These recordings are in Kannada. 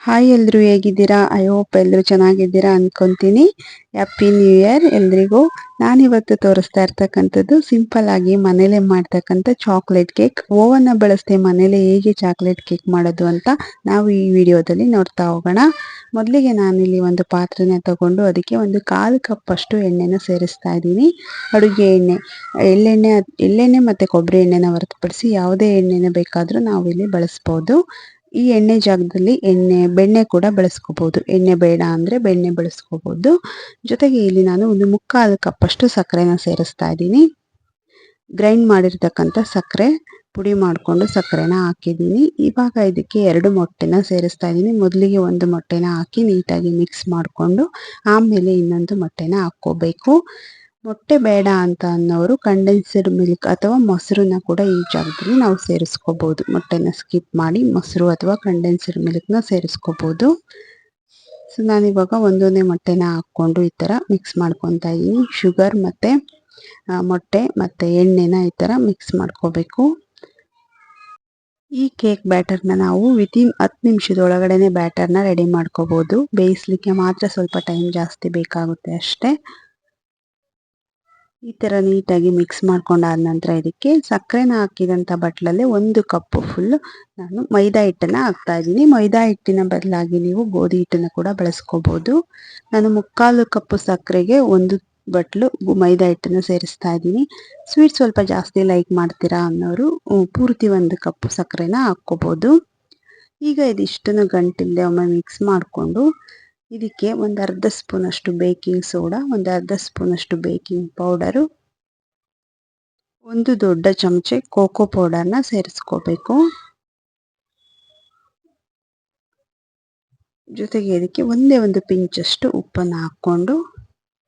ಹಾಯ್ ಎಲ್ರು ಹೇಗಿದ್ದೀರಾ? ಐ ಹೋಪ್ ಎಲ್ಲರೂ ಚೆನ್ನಾಗಿದ್ದೀರಾ ಅನ್ಕೊಂತೀನಿ. ಹ್ಯಾಪಿ ನ್ಯೂ ಇಯರ್ ಎಲ್ರಿಗೂ. ನಾನಿವತ್ತು ತೋರಿಸ್ತಾ ಇರ್ತಕ್ಕಂಥದ್ದು ಸಿಂಪಲ್ ಆಗಿ ಮನೇಲೆ ಮಾಡ್ತಕ್ಕಂಥ ಚಾಕ್ಲೇಟ್ ಕೇಕ್. ಓವನ್ನ ಬಳಸದೆ ಮನೇಲೆ ಹೇಗೆ ಚಾಕ್ಲೇಟ್ ಕೇಕ್ ಮಾಡೋದು ಅಂತ ನಾವು ಈ ವಿಡಿಯೋದಲ್ಲಿ ನೋಡ್ತಾ ಹೋಗೋಣ. ಮೊದಲಿಗೆ ನಾನಿಲ್ಲಿ ಒಂದು ಪಾತ್ರೆನ ತಗೊಂಡು ಅದಕ್ಕೆ ಒಂದು 1/4 ಕಪ್ ಅಷ್ಟು ಎಣ್ಣೆನ ಸೇರಿಸ್ತಾ ಇದ್ದೀನಿ. ಅಡುಗೆ ಎಳ್ಳೆಣ್ಣೆ ಮತ್ತು ಕೊಬ್ಬರಿ ಎಣ್ಣೆನ ಹೊರತುಪಡಿಸಿ ಯಾವುದೇ ಎಣ್ಣೆನ ಬೇಕಾದರೂ ನಾವು ಇಲ್ಲಿ ಬಳಸ್ಬೋದು. ಈ ಎಣ್ಣೆ ಜಾಗದಲ್ಲಿ ಬೆಣ್ಣೆ ಕೂಡ ಬಳಸ್ಕೋಬಹುದು. ಎಣ್ಣೆ ಬೇಡ ಅಂದರೆ ಬೆಣ್ಣೆ ಬಳಸ್ಕೋಬಹುದು. ಜೊತೆಗೆ ಇಲ್ಲಿ ನಾನು ಒಂದು 3/4 ಕಪ್ ಅಷ್ಟು ಸಕ್ಕರೆನ ಸೇರಿಸ್ತಾ ಇದ್ದೀನಿ. ಗ್ರೈಂಡ್ ಮಾಡಿರ್ತಕ್ಕಂಥ ಸಕ್ಕರೆ ಪುಡಿ ಮಾಡಿಕೊಂಡು ಸಕ್ಕರೆನ ಹಾಕಿದ್ದೀನಿ. ಇವಾಗ ಇದಕ್ಕೆ 2 ಮೊಟ್ಟೆನ ಸೇರಿಸ್ತಾ ಇದ್ದೀನಿ. ಮೊದಲಿಗೆ ಒಂದು ಮೊಟ್ಟೆನ ಹಾಕಿ ನೀಟಾಗಿ ಮಿಕ್ಸ್ ಮಾಡಿಕೊಂಡು ಆಮೇಲೆ ಇನ್ನೊಂದು ಮೊಟ್ಟೆನ ಹಾಕ್ಕೋಬೇಕು. ಮೊಟ್ಟೆ ಬೇಡ ಅಂತ ಅನ್ನೋರು ಕಂಡೆನ್ಸ್ಡ್ ಮಿಲ್ಕ್ ಅಥವಾ ಮೊಸರನ್ನ ಕೂಡ ಈ ಜಾಗದಲ್ಲಿ ನಾವು ಸೇರಿಸ್ಕೋಬಹುದು. ಮೊಟ್ಟೆನ ಸ್ಕಿಪ್ ಮಾಡಿ ಮೊಸರು ಅಥವಾ ಕಂಡೆನ್ಸ್ಡ್ ಮಿಲ್ಕ್ನ ಸೇರಿಸ್ಕೋಬಹುದು. ಸೊ ನಾನಿವಾಗ ಒಂದೊಂದೇ ಮೊಟ್ಟೆನ ಹಾಕ್ಕೊಂಡು ಈ ಥರ ಮಿಕ್ಸ್ ಮಾಡ್ಕೊತಾ ಇದ್ದೀನಿ. ಶುಗರ್ ಮತ್ತು ಮೊಟ್ಟೆ ಮತ್ತು ಎಣ್ಣೆನ ಈ ಥರ ಮಿಕ್ಸ್ ಮಾಡ್ಕೋಬೇಕು. ಈ ಕೇಕ್ ಬ್ಯಾಟರ್ನ ನಾವು ವಿತಿನ್ 10 ನಿಮಿಷದೊಳಗಡೆ ಬ್ಯಾಟರ್ನ ರೆಡಿ ಮಾಡ್ಕೋಬಹುದು. ಬೇಯಿಸ್ಲಿಕ್ಕೆ ಮಾತ್ರ ಸ್ವಲ್ಪ ಟೈಮ್ ಜಾಸ್ತಿ ಬೇಕಾಗುತ್ತೆ ಅಷ್ಟೇ. ಈ ಥರ ನೀಟಾಗಿ ಮಿಕ್ಸ್ ಮಾಡ್ಕೊಂಡಾದ ನಂತರ ಇದಕ್ಕೆ ಸಕ್ಕರೆನ ಹಾಕಿದಂಥ ಬಟ್ಲಲ್ಲಿ 1 ಕಪ್ ಫುಲ್ ನಾನು ಮೈದಾ ಹಿಟ್ಟನ್ನು ಹಾಕ್ತಾ ಇದ್ದೀನಿ. ಮೈದಾ ಹಿಟ್ಟಿನ ಬದಲಾಗಿ ನೀವು ಗೋಧಿ ಹಿಟ್ಟನ್ನು ಕೂಡ ಬಳಸ್ಕೋಬಹುದು. ನಾನು 3/4 ಕಪ್ ಸಕ್ಕರೆಗೆ 1 ಬಟ್ಲು ಮೈದಾ ಹಿಟ್ಟನ್ನು ಸೇರಿಸ್ತಾ ಇದ್ದೀನಿ. ಸ್ವೀಟ್ ಸ್ವಲ್ಪ ಜಾಸ್ತಿ ಲೈಕ್ ಮಾಡ್ತೀರಾ ಅನ್ನೋರು ಪೂರ್ತಿ 1 ಕಪ್ ಸಕ್ಕರೆನ ಹಾಕ್ಕೋಬೋದು. ಈಗ ಇದಿಷ್ಟನ್ನು ಗಂಟಿಲ್ಲದೆ ಒಮ್ಮೆ ಮಿಕ್ಸ್ ಮಾಡಿಕೊಂಡು ಇದಕ್ಕೆ ಒಂದು ಅರ್ಧ ಸ್ಪೂನಷ್ಟು ಬೇಕಿಂಗ್ ಸೋಡಾ, ಒಂದು ಅರ್ಧ ಸ್ಪೂನಷ್ಟು ಬೇಕಿಂಗ್ ಪೌಡರು, 1 ದೊಡ್ಡ ಚಮಚೆ ಕೋಕೋ ಪೌಡರ್ನ ಸೇರಿಸ್ಕೋಬೇಕು. ಜೊತೆಗೆ ಇದಕ್ಕೆ ಒಂದೇ ಒಂದು ಪಿಂಚಷ್ಟು ಉಪ್ಪನ್ನು ಹಾಕ್ಕೊಂಡು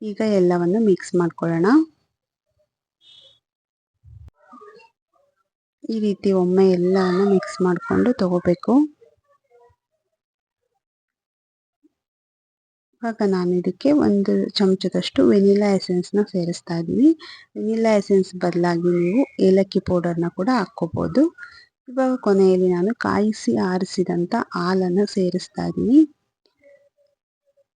ಈಗ ಎಲ್ಲವನ್ನು ಮಿಕ್ಸ್ ಮಾಡ್ಕೊಳ್ಳೋಣ. ಈ ರೀತಿ ಒಮ್ಮೆ ಎಲ್ಲವನ್ನು ಮಿಕ್ಸ್ ಮಾಡಿಕೊಂಡು ತಗೋಬೇಕು. ಇವಾಗ ನಾನು ಇದಕ್ಕೆ 1 ಚಮಚದಷ್ಟು ವೆನಿಲಾ ಎಸೆನ್ಸ್ನ ಸೇರಿಸ್ತಾ ಇದ್ದೀನಿ. ವೆನಿಲಾ ಎಸೆನ್ಸ್ ಬದಲಾಗಿ ನೀವು ಏಲಕ್ಕಿ ಪೌಡರ್ನ ಕೂಡ ಹಾಕ್ಕೋಬೋದು. ಇವಾಗ ಕೊನೆಯಲ್ಲಿ ನಾನು ಕಾಯಿಸಿ ಆರಿಸಿದಂಥ ಹಾಲನ್ನು ಸೇರಿಸ್ತಾ ಇದ್ದೀನಿ.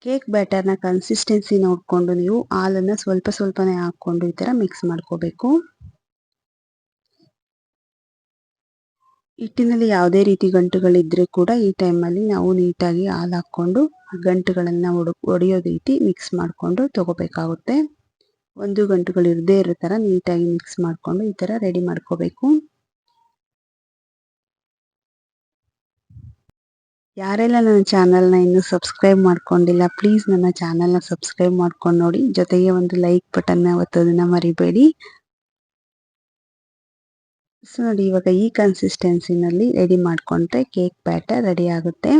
ಕೇಕ್ ಬ್ಯಾಟರ್ನ ಕನ್ಸಿಸ್ಟೆನ್ಸಿ ನೋಡಿಕೊಂಡು ನೀವು ಹಾಲನ್ನು ಸ್ವಲ್ಪನೇ ಹಾಕ್ಕೊಂಡು ಈ ಥರ ಮಿಕ್ಸ್ ಮಾಡ್ಕೋಬೇಕು. ಹಿಟ್ಟಿನಲ್ಲಿ ಯಾವುದೇ ರೀತಿ ಗಂಟುಗಳಿದ್ದರೆ ಕೂಡ ಈ ಟೈಮಲ್ಲಿ ನಾವು ನೀಟಾಗಿ ಹಾಲು ಹಾಕ್ಕೊಂಡು ಗಂಟುಗಳನ್ನು ಒಡೆಯೋ ರೀತಿ ಮಿಕ್ಸ್ ಮಾಡಿಕೊಂಡು ತಗೋಬೇಕಾಗುತ್ತೆ. ಒಂದು ಗಂಟುಗಳು ಇರದೇ ಇರೋ ಥರ ನೀಟಾಗಿ ಮಿಕ್ಸ್ ಮಾಡಿಕೊಂಡು ಈ ಥರ ರೆಡಿ ಮಾಡ್ಕೋಬೇಕು. ಯಾರೆಲ್ಲ ನನ್ನ ಚಾನಲ್ನ ಇನ್ನೂ ಸಬ್ಸ್ಕ್ರೈಬ್ ಮಾಡ್ಕೊಂಡಿಲ್ಲ ಪ್ಲೀಸ್ ನನ್ನ ಚಾನಲ್ನ ಸಬ್ಸ್ಕ್ರೈಬ್ ಮಾಡ್ಕೊಂಡು ನೋಡಿ. ಜೊತೆಗೆ ಒಂದು ಲೈಕ್ ಬಟನ್ನ ಒತ್ತೋದನ್ನು ಮರಿಬೇಡಿ. ಸೊ ನೋಡಿ, ಇವಾಗ ಈ ಕನ್ಸಿಸ್ಟೆನ್ಸಿನಲ್ಲಿ ರೆಡಿ ಮಾಡಿಕೊಂಡ್ರೆ ಕೇಕ್ ಬ್ಯಾಟರ್ ರೆಡಿ ಆಗುತ್ತೆ.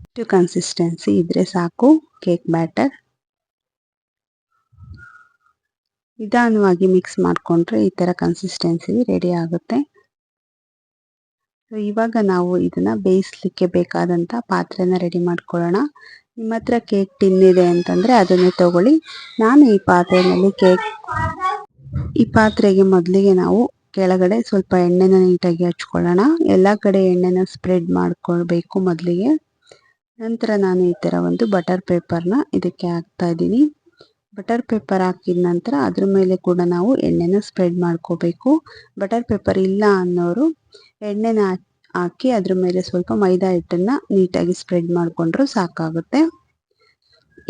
ಇಷ್ಟು ಕನ್ಸಿಸ್ಟೆನ್ಸಿ ಇದ್ರೆ ಸಾಕು ಕೇಕ್ ಬ್ಯಾಟರ್. ನಿಧಾನವಾಗಿ ಮಿಕ್ಸ್ ಮಾಡಿಕೊಂಡ್ರೆ ಈ ಥರ ಕನ್ಸಿಸ್ಟೆನ್ಸಿ ರೆಡಿ ಆಗುತ್ತೆ. ಸೊ ಇವಾಗ ನಾವು ಇದನ್ನು ಬೇಯಿಸ್ಲಿಕ್ಕೆ ಬೇಕಾದಂಥ ಪಾತ್ರೆನ ರೆಡಿ ಮಾಡ್ಕೊಳ್ಳೋಣ. ನಿಮ್ಮ ಹತ್ರ ಕೇಕ್ ಟಿನ್ ಇದೆ ಅಂತಂದರೆ ಅದನ್ನೇ ತಗೊಳ್ಳಿ. ನಾನು ಈ ಪಾತ್ರೆಗೆ ಮೊದಲಿಗೆ ನಾವು ಕೆಳಗಡೆ ಸ್ವಲ್ಪ ಎಣ್ಣೆನ ನೀಟಾಗಿ ಹಚ್ಕೊಳ್ಳೋಣ. ಎಲ್ಲ ಕಡೆ ಎಣ್ಣೆನ ಸ್ಪ್ರೆಡ್ ಮಾಡ್ಕೊಳ್ಬೇಕು ಮೊದಲಿಗೆ. ನಂತರ ನಾನು ಈ ಥರ ಒಂದು ಬಟರ್ ಪೇಪರ್ನ ಇದಕ್ಕೆ ಹಾಕ್ತಾ ಇದ್ದೀನಿ. ಬಟರ್ ಪೇಪರ್ ಹಾಕಿದ ನಂತರ ಅದ್ರ ಮೇಲೆ ಕೂಡ ನಾವು ಎಣ್ಣೆನ ಸ್ಪ್ರೆಡ್ ಮಾಡ್ಕೋಬೇಕು. ಬಟರ್ ಪೇಪರ್ ಇಲ್ಲ ಅನ್ನೋರು ಎಣ್ಣೆನ ಹಾಕಿ ಅದ್ರ ಮೇಲೆ ಸ್ವಲ್ಪ ಮೈದಾ ಹಿಟ್ಟನ್ನು ನೀಟಾಗಿ ಸ್ಪ್ರೆಡ್ ಮಾಡಿಕೊಂಡ್ರೂ ಸಾಕಾಗುತ್ತೆ.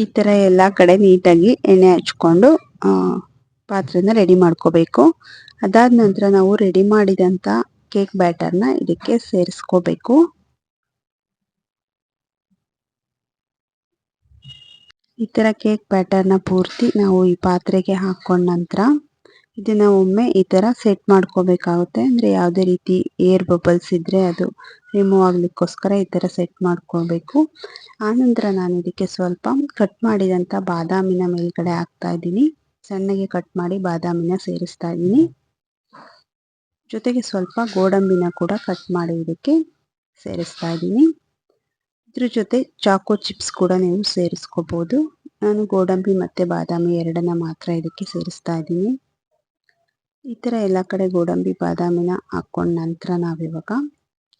ಈ ಥರ ಎಲ್ಲ ಕಡೆ ನೀಟಾಗಿ ಎಣ್ಣೆ ಹಚ್ಕೊಂಡು ಪಾತ್ರೆನ ರೆಡಿ ಮಾಡ್ಕೋಬೇಕು. ಅದಾದ ನಂತರ ನಾವು ರೆಡಿ ಮಾಡಿದಂಥ ಕೇಕ್ ಬ್ಯಾಟರ್ನ ಇದಕ್ಕೆ ಸೇರಿಸ್ಕೋಬೇಕು. ಈ ಥರ ಕೇಕ್ ಬ್ಯಾಟರ್ನ ಪೂರ್ತಿ ನಾವು ಈ ಪಾತ್ರೆಗೆ ಹಾಕೊಂಡ ನಂತರ ಇದನ್ನು ಒಮ್ಮೆ ಈ ಥರ ಸೆಟ್ ಮಾಡ್ಕೋಬೇಕಾಗುತ್ತೆ. ಅಂದರೆ ಯಾವುದೇ ರೀತಿ ಏರ್ ಬಬಲ್ಸ್ ಇದ್ದರೆ ಅದು ರಿಮೂವ್ ಆಗಲಿಕ್ಕೋಸ್ಕರ ಈ ಥರ ಸೆಟ್ ಮಾಡ್ಕೋಬೇಕು. ಆನಂತರ ನಾನು ಇದಕ್ಕೆ ಸ್ವಲ್ಪ ಕಟ್ ಮಾಡಿದಂಥ ಬಾದಾಮಿನ ಮೇಲ್ಗಡೆ ಹಾಕ್ತಾ ಇದ್ದೀನಿ. ಸಣ್ಣಗೆ ಕಟ್ ಮಾಡಿ ಬಾದಾಮಿನ ಸೇರಿಸ್ತಾ ಇದ್ದೀನಿ. ಜೊತೆಗೆ ಸ್ವಲ್ಪ ಗೋಡಂಬಿನ ಕೂಡ ಕಟ್ ಮಾಡಿ ಇದಕ್ಕೆ ಸೇರಿಸ್ತಾ ಇದ್ದೀನಿ. ಇದ್ರ ಜೊತೆ ಚಾಕೋ ಚಿಪ್ಸ್ ಕೂಡ ನೀವು ಸೇರಿಸ್ಕೋಬೋದು. ನಾನು ಗೋಡಂಬಿ ಮತ್ತು ಬಾದಾಮಿ ಎರಡನ್ನ ಮಾತ್ರ ಇದಕ್ಕೆ ಸೇರಿಸ್ತಾ ಇದ್ದೀನಿ. ಈ ಥರ ಎಲ್ಲ ಕಡೆ ಗೋಡಂಬಿ ಬಾದಾಮಿನ ಹಾಕ್ಕೊಂಡ ನಂತರ ನಾವಿವಾಗ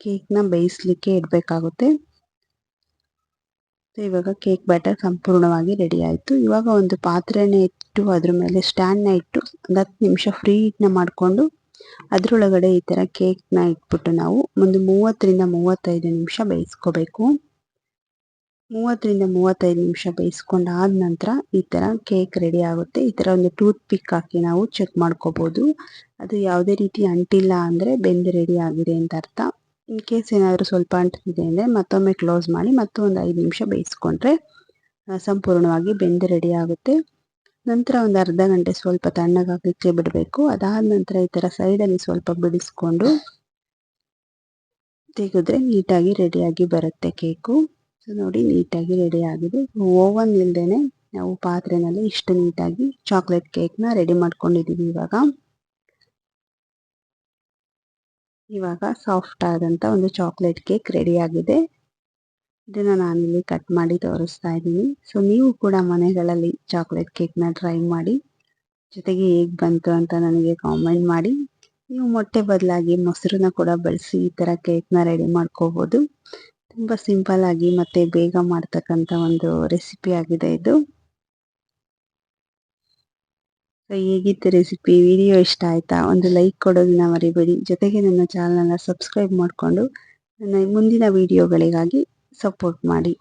ಕೇಕ್ನ ಬೇಯಿಸ್ಲಿಕ್ಕೆ ಇಡಬೇಕಾಗುತ್ತೆ. ಇವಾಗ ಕೇಕ್ ಬ್ಯಾಟರ್ ಸಂಪೂರ್ಣವಾಗಿ ರೆಡಿ ಆಯಿತು. ಇವಾಗ ಒಂದು ಪಾತ್ರೆನ ಇಟ್ಟು ಅದ್ರ ಮೇಲೆ ಸ್ಟ್ಯಾಂಡ್ನ ಇಟ್ಟು ಒಂದು 10 ನಿಮಿಷ ಫ್ರೀ ಹೀಟ್ನ ಮಾಡಿಕೊಂಡು ಅದರೊಳಗಡೆ ಈ ಥರ ಕೇಕ್ನ ಇಟ್ಬಿಟ್ಟು ನಾವು ಒಂದು 30ರಿಂದ 35 ನಿಮಿಷ ಬೇಯಿಸ್ಕೋಬೇಕು. 30ರಿಂದ 35 ನಿಮಿಷ ಬೇಯಿಸ್ಕೊಂಡಾದ ನಂತರ ಈ ಥರ ಕೇಕ್ ರೆಡಿ ಆಗುತ್ತೆ. ಈ ಥರ ಒಂದು ಟೂತ್ ಪಿಕ್ ಹಾಕಿ ನಾವು ಚೆಕ್ ಮಾಡ್ಕೋಬೋದು. ಅದು ಯಾವುದೇ ರೀತಿ ಅಂಟಿಲ್ಲ ಅಂದರೆ ಬೆಂದು ರೆಡಿ ಆಗಿದೆ ಅಂತ ಅರ್ಥ. ಇನ್ ಕೇಸ್ ಏನಾದರೂ ಸ್ವಲ್ಪ ಅಂಟಿದೆ ಅಂದರೆ ಮತ್ತೊಮ್ಮೆ ಕ್ಲೋಸ್ ಮಾಡಿ ಮತ್ತು ಒಂದು 5 ನಿಮಿಷ ಬೇಯಿಸ್ಕೊಂಡ್ರೆ ಸಂಪೂರ್ಣವಾಗಿ ಬೆಂದು ರೆಡಿ ಆಗುತ್ತೆ. ನಂತರ ಒಂದು ಅರ್ಧ ಗಂಟೆ ಸ್ವಲ್ಪ ತಣ್ಣಗಾಗಲಿಕ್ಕೆ ಬಿಡಬೇಕು. ಅದಾದ ನಂತರ ಈ ಥರ ಸೈಡಲ್ಲಿ ಸ್ವಲ್ಪ ಬಿಡಿಸ್ಕೊಂಡು ತೆಗೆದ್ರೆ ನೀಟಾಗಿ ರೆಡಿಯಾಗಿ ಬರುತ್ತೆ ಕೇಕು. ಸೊ ನೋಡಿ ನೀಟಾಗಿ ರೆಡಿ ಆಗಿದೆ. ಓವನ್ ಇಲ್ಲದೇ ನಾವು ಪಾತ್ರೆನಲ್ಲಿ ಇಷ್ಟು ನೀಟಾಗಿ ಚಾಕ್ಲೇಟ್ ಕೇಕ್ನ ರೆಡಿ ಮಾಡ್ಕೊಂಡಿದ್ದೀವಿ. ಇವಾಗ ಸಾಫ್ಟ್ ಆದಂಥ ಒಂದು ಚಾಕ್ಲೇಟ್ ಕೇಕ್ ರೆಡಿ ಆಗಿದೆ. ಇದನ್ನು ನಾನಿಲ್ಲಿ ಕಟ್ ಮಾಡಿ ತೋರಿಸ್ತಾ ಇದ್ದೀನಿ. ಸೊ ನೀವು ಕೂಡ ಮನೆಗಳಲ್ಲಿ ಚಾಕ್ಲೇಟ್ ಕೇಕ್ನ ಟ್ರೈ ಮಾಡಿ, ಜೊತೆಗೆ ಹೇಗೆ ಬಂತು ಅಂತ ನನಗೆ ಕಾಮೆಂಟ್ ಮಾಡಿ. ನೀವು ಮೊಟ್ಟೆ ಬದಲಾಗಿ ಮೊಸರನ್ನ ಕೂಡ ಬಳಸಿ ಈ ಥರ ಕೇಕ್ನ ರೆಡಿ ಮಾಡ್ಕೋಬೋದು. ತುಂಬ ಸಿಂಪಲ್ ಆಗಿ ಮತ್ತು ಬೇಗ ಮಾಡ್ತಕ್ಕಂಥ ಒಂದು ರೆಸಿಪಿ ಆಗಿದೆ ಇದು. ಸೊ ಹೇಗಿತ್ತು ರೆಸಿಪಿ? ವಿಡಿಯೋ ಇಷ್ಟ ಆಯಿತಾ? ಒಂದು ಲೈಕ್ ಕೊಡೋದನ್ನ ಮರಿಬೇಡಿ. ಜೊತೆಗೆ ನನ್ನ ಚಾನಲ್ನ ಸಬ್ಸ್ಕ್ರೈಬ್ ಮಾಡಿಕೊಂಡು ನನ್ನ ಮುಂದಿನ ವಿಡಿಯೋಗಳಿಗಾಗಿ ಸಪೋರ್ಟ್ ಮಾಡಿ.